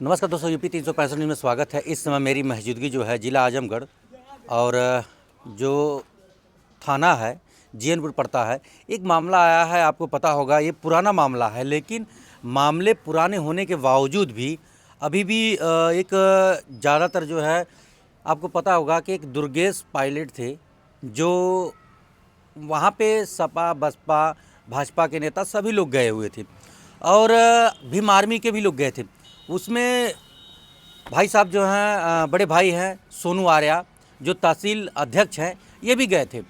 नमस्कार दोस्तों, UP 365 news में स्वागत है। इस समय मेरी मौजूदगी जो है ज़िला आजमगढ़ और जो थाना है जीएनपुर पड़ता है। एक मामला आया है, आपको पता होगा ये पुराना मामला है, लेकिन मामले पुराने होने के बावजूद भी अभी भी एक ज़्यादातर जो है आपको पता होगा कि एक दुर्गेश पायलट थे जो वहाँ पे सपा बसपा भाजपा के नेता सभी लोग गए हुए थे और भीम आर्मी के भी लोग गए थे। उसमें भाई साहब जो हैं बड़े भाई हैं सोनू आर्या जो तहसील अध्यक्ष हैं, ये भी गए थे।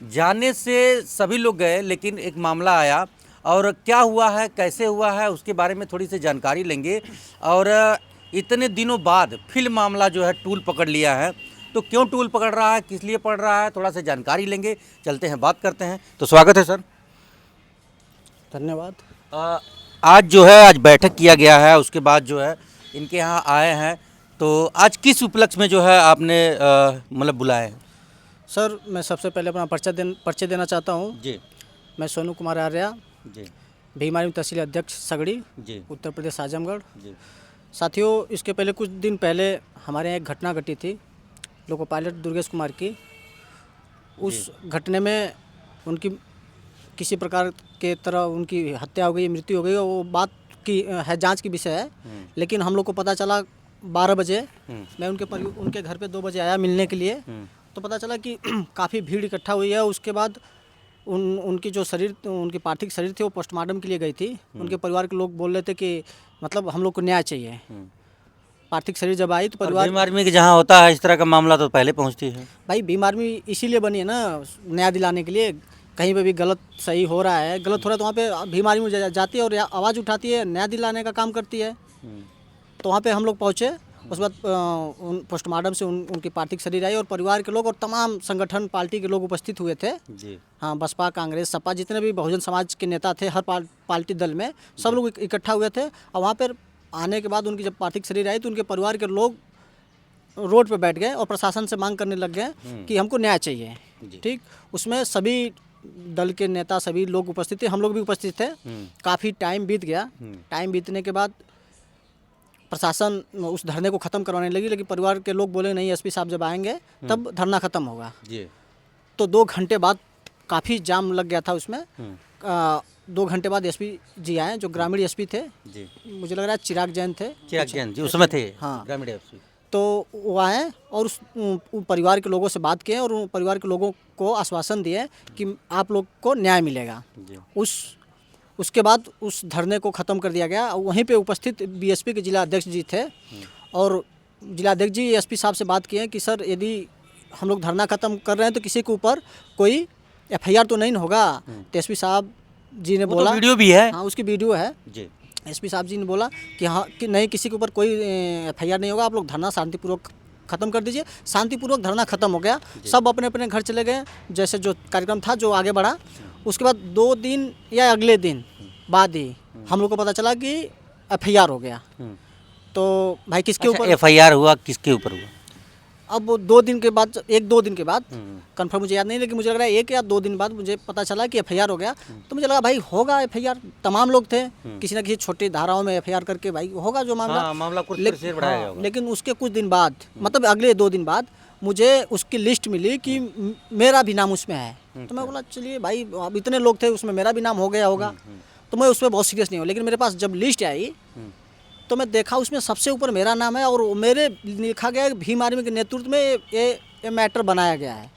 जाने से सभी लोग गए, लेकिन एक मामला आया और क्या हुआ है, कैसे हुआ है, उसके बारे में थोड़ी सी जानकारी लेंगे। और इतने दिनों बाद फिर मामला जो है टूल पकड़ लिया है, तो क्यों टूल पकड़ रहा है, किस लिए पकड़ रहा है, थोड़ा सा जानकारी लेंगे। चलते हैं, बात करते हैं। तो स्वागत है सर। धन्यवाद। आज जो है आज बैठक किया गया है, उसके बाद जो है इनके यहाँ आए हैं, तो आज किस उपलक्ष्य में जो है आपने मतलब बुलाए हैं? सर, मैं सबसे पहले अपना परिचय देना चाहता हूँ। जी मैं सोनू कुमार आर्या, जी भीम आर्मी तहसील अध्यक्ष सगड़ी, जी उत्तर प्रदेश आजमगढ़। जी साथियों, इसके पहले कुछ दिन पहले हमारे यहाँ एक घटना घटी थी लोको पायलट दुर्गेश कुमार की। उस घटने में उनकी किसी प्रकार के तरह उनकी हत्या हो गई, मृत्यु हो गई, वो बात की है जांच की विषय है। लेकिन हम लोग को पता चला 12 बजे, मैं उनके घर पे 2 बजे आया मिलने के लिए, तो पता चला कि काफ़ी भीड़ इकट्ठा हुई है। उसके बाद उनकी जो शरीर, उनकी पार्थिव शरीर थी, वो पोस्टमार्टम के लिए गई थी। उनके परिवार के लोग बोल रहे थे कि मतलब हम लोग को न्याय चाहिए। पार्थिव शरीर जब आई तो परिवार, भीम आर्मी के जहाँ होता है इस तरह का मामला तो पहले पहुँचती है। भाई भीम आर्मी इसीलिए बनी है ना, न्याय दिलाने के लिए। कहीं पे भी गलत सही हो रहा है, गलत हो रहा है तो वहाँ पे भीम आर्मी जाती है और आवाज़ उठाती है, न्याय दिलाने का काम करती है। तो वहाँ पे हम लोग पहुँचे। उसके बाद पोस्टमार्टम से उनकी पार्थिव शरीर आई और परिवार के लोग और तमाम संगठन पार्टी के लोग उपस्थित हुए थे। जी हाँ, बसपा, कांग्रेस, सपा, जितने भी बहुजन समाज के नेता थे, हर पार्टी दल में सब लोग इकट्ठा हुए थे। और वहाँ पर आने के बाद उनकी जब पार्थिव शरीर आई तो उनके परिवार के लोग रोड पे बैठ गए और प्रशासन से मांग करने लग गए कि हमको न्याय चाहिए। ठीक, उसमें सभी दल के नेता, सभी लोग उपस्थित थे, हम लोग भी उपस्थित थे। काफ़ी टाइम बीत गया। टाइम बीतने के बाद प्रशासन उस धरने को ख़त्म करवाने लगी, लेकिन परिवार के लोग बोले नहीं, एसपी साहब जब आएंगे तब धरना ख़त्म होगा। तो 2 घंटे बाद काफ़ी जाम लग गया था उसमें। 2 घंटे बाद एसपी जी आए, जो ग्रामीण एसपी थे। मुझे लग रहा है चिराग जैन थे। चिराग जैन जी उसमें थे। हाँ, ग्रामीण एसपी। तो वो आए और उस परिवार के लोगों से बात किए और उन परिवार के लोगों को आश्वासन दिए कि आप लोग को न्याय मिलेगा। उसके बाद उस धरने को ख़त्म कर दिया गया। वहीं पे उपस्थित बीएसपी के जिला अध्यक्ष जी थे और जिला अध्यक्ष जी एसपी साहब से बात किए कि सर, यदि हम लोग धरना ख़त्म कर रहे हैं तो किसी के ऊपर कोई एफआईआर तो नहीं होगा। तो एसपी साहब जी ने बोला, तो वीडियो भी है। हाँ, उसकी वीडियो है जी। एसपी साहब जी ने बोला कि हाँ, कि नहीं, किसी के ऊपर कोई एफआईआर नहीं होगा, आप लोग धरना शांतिपूर्वक ख़त्म कर दीजिए। शांतिपूर्वक धरना ख़त्म हो गया, सब अपने अपने घर चले गए। जैसे जो कार्यक्रम था जो आगे बढ़ा, उसके बाद 2 दिन या अगले दिन बाद ही हम लोग को पता चला कि एफआईआर हो गया। तो भाई किसके ऊपर एफआईआर हुआ, किसके ऊपर हुआ? अब 2 दिन के बाद, 1-2 दिन के बाद, कंफर्म मुझे याद नहीं, लेकिन मुझे लग रहा है 1 या 2 दिन बाद मुझे पता चला कि एफआईआर हो गया। तो मुझे लगा भाई होगा एफआईआर, तमाम लोग थे, किसी न किसी छोटी धाराओं में एफआईआर करके भाई होगा जो मामला। हाँ, मामला कुछ सिर बढ़ाया जाएगा। लेकिन उसके कुछ दिन बाद, मतलब अगले 2 दिन बाद मुझे उसकी लिस्ट मिली कि मेरा भी नाम उसमें है। तो मैं बोला चलिए भाई, अब इतने लोग थे उसमें मेरा भी नाम हो गया होगा, तो मैं उसमें बहुत सीरियस नहीं हूँ। लेकिन मेरे पास जब लिस्ट आई तो मैं देखा उसमें सबसे ऊपर मेरा नाम है और मेरे लिखा गया है भीम आर्मी के नेतृत्व में ये मैटर बनाया गया है।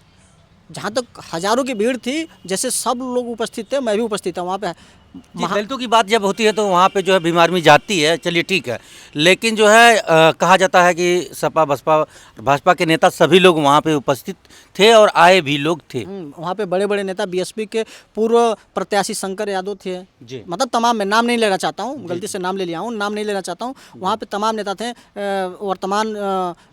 जहाँ तक हज़ारों की भीड़ थी, जैसे सब लोग उपस्थित थे, मैं भी उपस्थित था वहाँ पे। दलितों की बात जब होती है तो वहाँ पे जो है भीम आर्मी जाती है, चलिए ठीक है, लेकिन जो है कहा जाता है कि सपा बसपा भाजपा के नेता सभी लोग वहाँ पे उपस्थित थे और आए भी लोग थे। वहाँ पे बड़े बड़े नेता, बीएसपी के पूर्व प्रत्याशी शंकर यादव थे जी। मतलब तमाम, मैं नाम नहीं लेना चाहता हूँ, गलती से नाम ले लिया हूँ, नाम नहीं लेना चाहता हूँ। वहाँ पे तमाम नेता थे, वर्तमान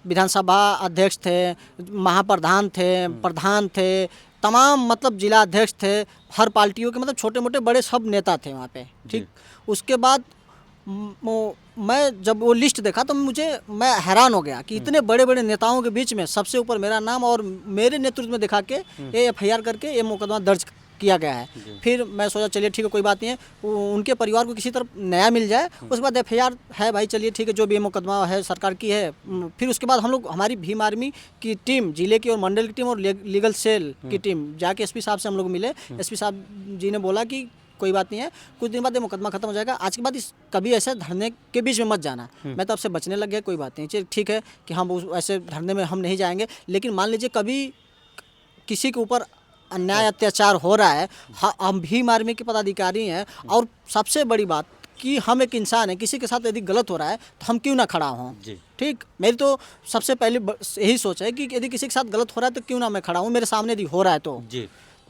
विधानसभा अध्यक्ष थे, महाप्रधान थे, प्रधान थे, तमाम मतलब जिला अध्यक्ष थे, हर पार्टियों के, मतलब छोटे मोटे बड़े सब नेता थे वहाँ पे। ठीक, उसके बाद मैं जब वो लिस्ट देखा तो मैं हैरान हो गया कि इतने बड़े बड़े नेताओं के बीच में सबसे ऊपर मेरा नाम और मेरे नेतृत्व में दिखा के ये एफआईआर करके ये मुकदमा दर्ज किया गया है। फिर मैं सोचा चलिए ठीक है कोई बात नहीं है, उनके परिवार को किसी तरह न्याय मिल जाए। उसके बाद एफआईआर है भाई, चलिए ठीक है जो भी मुकदमा है सरकार की है। फिर उसके बाद हम लोग, हमारी भीम आर्मी की टीम, जिले की और मंडल की टीम और लीगल सेल की टीम जाके एसपी साहब से हम लोग मिले। एसपी साहब जी ने बोला कि कोई बात नहीं है, कुछ दिन बाद ये मुकदमा खत्म हो जाएगा, आज के बाद इस कभी ऐसे धरने के बीच में मत जाना। मैं तो आपसे बचने लग गया, कोई बात नहीं, चलिए ठीक है कि हम ऐसे धरने में हम नहीं जाएंगे। लेकिन मान लीजिए कभी किसी के ऊपर अन्याय अत्याचार हो रहा है, हम भीम आर्मी के पदाधिकारी हैं, और सबसे बड़ी बात कि हम एक इंसान है, किसी के साथ यदि गलत हो रहा है तो हम क्यों ना खड़ा हों। ठीक, मेरी तो सबसे पहले यही सोच है कि यदि किसी के साथ गलत हो रहा है तो क्यों ना मैं खड़ा हूँ, मेरे सामने यदि हो रहा है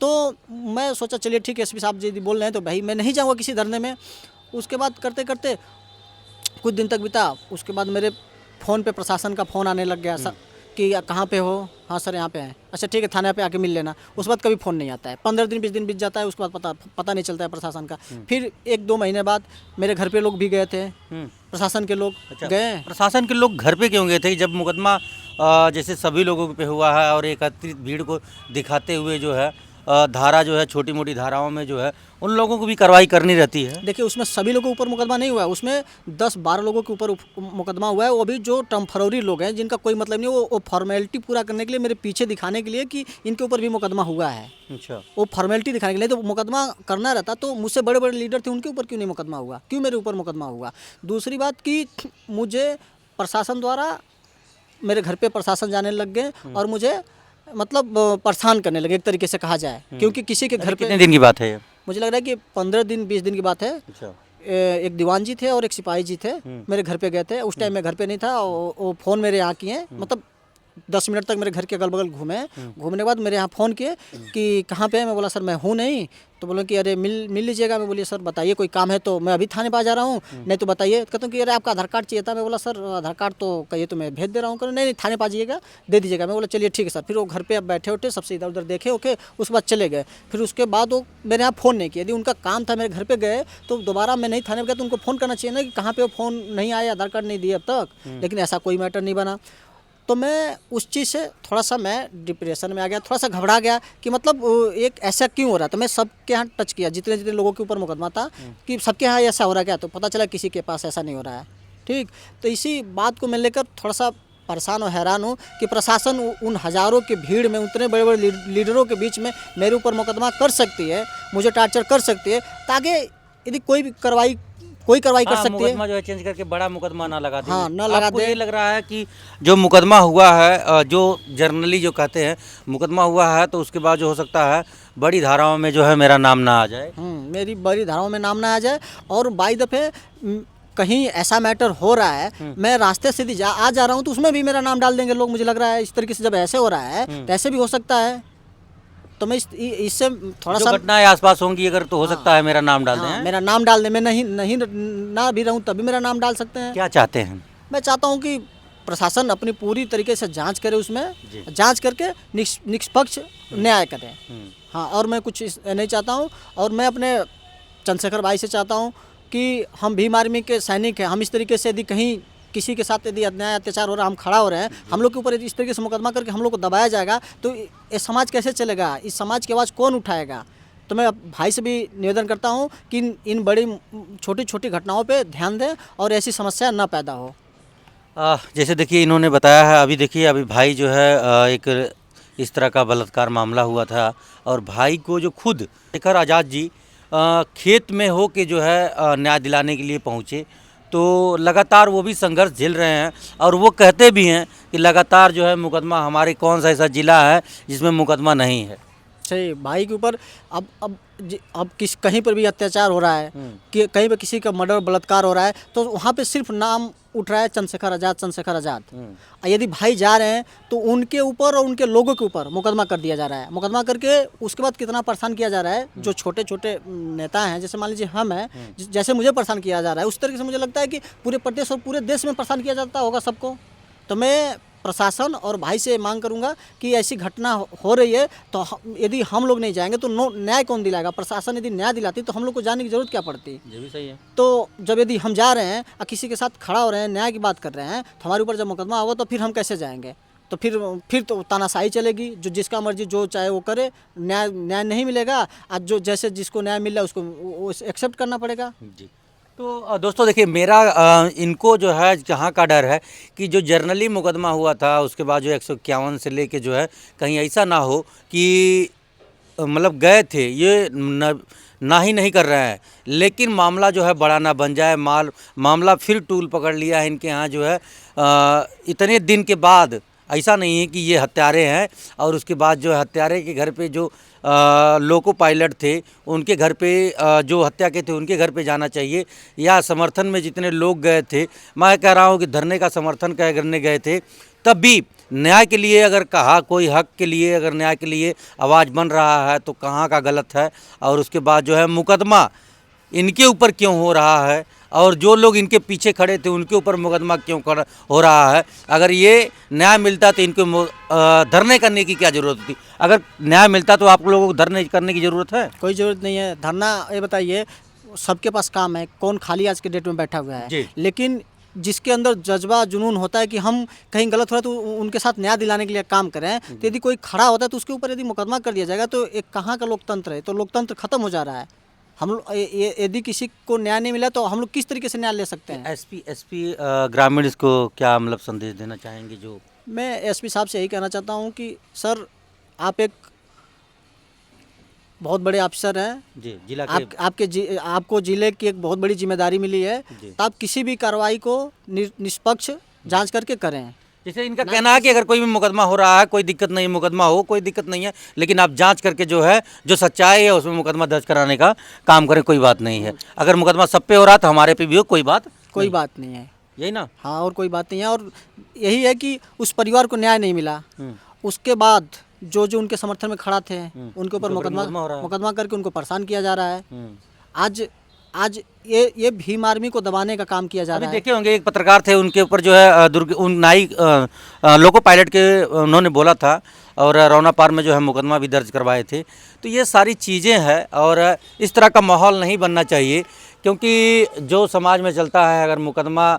तो मैं सोचा चलिए ठीक है, एसपी साहब जी बोल रहे हैं तो भाई मैं नहीं जाऊँगा किसी धरने में। उसके बाद करते करते कुछ दिन तक बीता। उसके बाद मेरे फ़ोन पे प्रशासन का फ़ोन आने लग गया सर कि कहाँ पे हो। हाँ सर यहाँ पे हैं। अच्छा ठीक है, थाने पे आके मिल लेना। उस बाद कभी फ़ोन नहीं आता है, 15 दिन 20 दिन बीत जाता है, उसके बाद पता नहीं चलता है प्रशासन का। फिर 1-2 महीने बाद मेरे घर पे लोग भी गए थे, प्रशासन के लोग गए। प्रशासन के लोग घर पे क्यों गए थे जब मुकदमा जैसे सभी लोगों पे हुआ है और एकत्रित भीड़ को दिखाते हुए जो है धारा जो है, छोटी मोटी धाराओं में जो है उन लोगों को भी कार्रवाई करनी रहती है। देखिए उसमें सभी लोगों के ऊपर मुकदमा नहीं हुआ है, उसमें 10-12 लोगों के ऊपर मुकदमा हुआ है। वो भी जो टेम्पररी लोग हैं, जिनका कोई मतलब नहीं, वो फॉर्मेलिटी पूरा करने के लिए, मेरे पीछे दिखाने के लिए कि इनके ऊपर भी मुकदमा हुआ है। अच्छा, वो फॉर्मेलिटी दिखाने के लिए। तो मुकदमा करना रहता तो मुझसे बड़े बड़े लीडर थे, उनके ऊपर क्यों नहीं मुकदमा हुआ, क्यों मेरे ऊपर मुकदमा हुआ। दूसरी बात कि मुझे प्रशासन द्वारा, मेरे घर पे प्रशासन जाने लग गए और मुझे मतलब परेशान करने लगे, एक तरीके से कहा जाए। क्योंकि किसी के घर पे, कितने दिन की बात है ये? मुझे लग रहा है कि 15 दिन 20 दिन की बात है। अच्छा। एक दीवान जी थे और एक सिपाही जी थे, मेरे घर पे गए थे। उस टाइम मैं घर पे नहीं था। वो फ़ोन मेरे यहाँ किए, मतलब 10 मिनट तक मेरे घर के अगल बगल घूमे। घूमने के बाद मेरे यहाँ फ़ोन किए कि कहाँ पे है। मैं बोला सर मैं हूँ नहीं। तो बोले कि अरे मिल लीजिएगा। मैं बोलिए सर बताइए, कोई काम है तो मैं अभी थाने पास जा रहा हूँ, नहीं तो बताइए। कहता हूँ कि अरे आपका आधार कार्ड चाहिए था। मैं बोला सर आधार कार्ड तो कहिए तो मैं भेज दे रहा हूँ। कहते नहीं थाने पास जाइएगा, दे दीजिएगा। मैं बोला चलिए ठीक है सर। फिर वो घर पे अब बैठे उठे, सबसे इधर उधर देखे ओके, उसके बाद चले गए। फिर उसके बाद वो मेरे यहाँ फ़ोन नहीं किया। यदि उनका काम था, मेरे घर पे गए तो दोबारा मैं नहीं थाने में गया तो उनको फ़ोन करना चाहिए ना कि कहाँ पे वो फ़ोन नहीं आया, आधार कार्ड नहीं दिए अब तक। लेकिन ऐसा कोई मैटर नहीं बना। तो मैं उस चीज़ से थोड़ा सा मैं डिप्रेशन में आ गया, थोड़ा सा घबरा गया कि मतलब एक ऐसा क्यों हो रहा था। मैं सबके यहाँ टच किया, जितने जितने लोगों के ऊपर मुकदमा था कि सबके यहाँ ऐसा हो रहा है क्या, तो पता चला किसी के पास ऐसा नहीं हो रहा है। ठीक, तो इसी बात को मैं लेकर थोड़ा सा परेशान और हैरान हूँ कि प्रशासन उन हज़ारों की भीड़ में, उतने बड़े बड़े लीडरों के बीच में मेरे ऊपर मुकदमा कर सकती है, मुझे टार्चर कर सकती है, ताकि यदि कोई कार्रवाई कर सकती है। मुकदमा जो है चेंज करके बड़ा मुकदमा ना लगा दे। हाँ, ना लगा आपको दे। ये लग रहा है कि जो मुकदमा हुआ है, जो जर्नली जो कहते हैं मुकदमा हुआ है, तो उसके बाद जो हो सकता है बड़ी धाराओं में जो है मेरा नाम ना आ जाए। मेरी बड़ी धाराओं में नाम ना आ जाए। और बाई दफ़े कहीं ऐसा मैटर हो रहा है, मैं रास्ते से आ जा रहा हूँ तो उसमें भी मेरा नाम डाल देंगे लोग, मुझे लग रहा है। इस तरीके से जब ऐसे हो रहा है तो ऐसे भी हो सकता है। तो मैं इससे थोड़ा सा, घटनाएं आसपास होंगी अगर, तो हो सकता है मेरा नाम डाल दें। मेरा नाम डाल दें। मैं नहीं ना भी रहूं तभी मेरा नाम डाल सकते हैं। क्या चाहते हैं? मैं चाहता हूं कि प्रशासन अपनी पूरी तरीके से जांच करे, उसमें जांच करके निष्पक्ष न्याय करे। हाँ, और मैं कुछ नहीं चाहता हूं। और मैं अपने चंद्रशेखर भाई से चाहता हूं कि हम भीम आर्मी के सैनिक हैं, हम इस तरीके से यदि कहीं किसी के साथ यदि अन्याय अत्याचार हो रहा है, हम खड़ा हो रहे हैं, हम लोग के ऊपर यदि इस तरीके से मुकदमा करके हम लोग को दबाया जाएगा तो ये समाज कैसे चलेगा, इस समाज की आवाज़ कौन उठाएगा। तो मैं भाई से भी निवेदन करता हूं कि इन बड़ी छोटी छोटी घटनाओं पे ध्यान दें और ऐसी समस्या ना पैदा हो। जैसे देखिए इन्होंने बताया है, अभी देखिए अभी भाई जो है एक इस तरह का बलात्कार मामला हुआ था और भाई को जो खुद शेखर आज़ाद जी खेत में हो के जो है न्याय दिलाने के लिए पहुँचे, तो लगातार वो भी संघर्ष झेल रहे हैं और वो कहते भी हैं कि लगातार जो है मुकदमा, हमारे कौन सा ऐसा ज़िला है जिसमें मुकदमा नहीं है। सही, भाई के ऊपर अब कहीं पर भी अत्याचार हो रहा है, कि कहीं पर किसी का मर्डर बलात्कार हो रहा है, तो वहाँ पे सिर्फ नाम उठ रहा है चंद्रशेखर आज़ाद। यदि भाई जा रहे हैं तो उनके ऊपर और उनके लोगों के ऊपर मुकदमा कर दिया जा रहा है। मुकदमा करके उसके बाद कितना परेशान किया जा रहा है। जो छोटे छोटे नेता हैं, जैसे मान लीजिए हम हैं, जैसे मुझे परेशान किया जा रहा है, उस तरीके से मुझे लगता है कि पूरे प्रदेश और पूरे देश में परेशान किया जाता होगा सबको। तो मैं प्रशासन और भाई से मांग करूंगा कि ऐसी घटना हो रही है तो यदि हम लोग नहीं जाएंगे तो न्याय कौन दिलाएगा। प्रशासन यदि न्याय दिलाती तो हम लोग को जाने की जरूरत क्या पड़ती। ये भी सही है। तो जब यदि हम जा रहे हैं और किसी के साथ खड़ा हो रहे हैं, न्याय की बात कर रहे हैं, तो हमारे ऊपर जब मुकदमा होगा तो फिर हम कैसे जाएंगे। तो फिर तो तानाशाही चलेगी, जो जिसका मर्जी जो चाहे वो करे, न्याय नहीं मिलेगा। आज जो जैसे जिसको न्याय मिल रहा है उसको वो एक्सेप्ट करना पड़ेगा। जी। तो दोस्तों देखिए, मेरा इनको जो है जहाँ का डर है कि जो जर्नली मुकदमा हुआ था उसके बाद जो 151 से लेके जो है कहीं ऐसा ना हो कि मतलब गए थे ये ना ही नहीं कर रहे हैं, लेकिन मामला जो है बड़ा ना बन जाए, मामला फिर टूल पकड़ लिया है इनके यहाँ जो है इतने दिन के बाद। ऐसा नहीं है कि ये हत्यारे हैं और उसके बाद जो है हत्यारे के घर पे जो लोको पायलट थे उनके घर पे जो हत्या के थे उनके घर पे जाना चाहिए, या समर्थन में जितने लोग गए थे, मैं कह रहा हूँ कि धरने का समर्थन करने गए थे, तब भी न्याय के लिए अगर कहा, कोई हक के लिए अगर न्याय के लिए आवाज़ बन रहा है तो कहाँ का गलत है। और उसके बाद जो है मुकदमा इनके ऊपर क्यों हो रहा है और जो लोग इनके पीछे खड़े थे उनके ऊपर मुकदमा क्यों हो रहा है। अगर ये न्याय मिलता तो इनको धरने करने की क्या ज़रूरत थी? अगर न्याय मिलता तो आप लोगों को धरने करने की ज़रूरत है? कोई ज़रूरत नहीं है धरना। ये बताइए, सबके पास काम है, कौन खाली आज के डेट में बैठा हुआ जी। है? लेकिन जिसके अंदर जज्बा जुनून होता है कि हम कहीं गलत हो रहा है तो उनके साथ न्याय दिलाने के लिए काम करें, तो यदि कोई खड़ा होता है तो उसके ऊपर यदि मुकदमा कर दिया जाएगा तो एक कहाँ का लोकतंत्र है? तो लोकतंत्र खत्म हो जा रहा है। हम लोग यदि किसी को न्याय नहीं मिला तो हम लोग किस तरीके से न्याय ले सकते हैं? एसपी ग्रामीण इसको क्या मतलब संदेश देना चाहेंगे? जो मैं एसपी साहब से यही कहना चाहता हूँ कि सर, आप एक बहुत बड़े अफसर हैं जी, जिला के आपको जिले की एक बहुत बड़ी जिम्मेदारी मिली है, तो आप किसी भी कार्रवाई को निष्पक्ष जांच करके करें। जैसे इनका कहना है कि अगर कोई भी मुकदमा हो रहा है, कोई दिक्कत नहीं, मुकदमा हो कोई दिक्कत नहीं है, लेकिन आप जांच करके जो है जो सच्चाई है उसमें मुकदमा दर्ज कराने का काम करें, कोई बात नहीं है। अगर मुकदमा सब पे हो रहा है तो हमारे पे भी हो, कोई बात नहीं है। यही ना? हाँ, और कोई बात नहीं है। और यही है कि उस परिवार को न्याय नहीं मिला, उसके बाद जो उनके समर्थन में खड़ा थे उनके ऊपर मुकदमा करके उनको परेशान किया जा रहा है। आज ये भीम आर्मी को दबाने का काम किया जा रहा है। देखे होंगे एक पत्रकार थे, उनके ऊपर जो है लोको पायलट के उन्होंने बोला था और रौना पार में जो है मुकदमा भी दर्ज करवाए थे। तो ये सारी चीज़ें हैं और इस तरह का माहौल नहीं बनना चाहिए, क्योंकि जो समाज में चलता है, अगर मुकदमा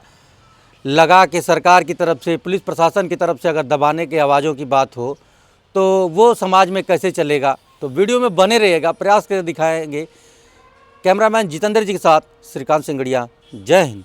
लगा के सरकार की तरफ से, पुलिस प्रशासन की तरफ से अगर दबाने के आवाज़ों की बात हो तो वो समाज में कैसे चलेगा। तो वीडियो में बने रहिएगा, प्रयास करके दिखाएंगे। कैमरामैन जितेंद्र जी के साथ श्रीकांत सिंगड़िया। जय हिंद।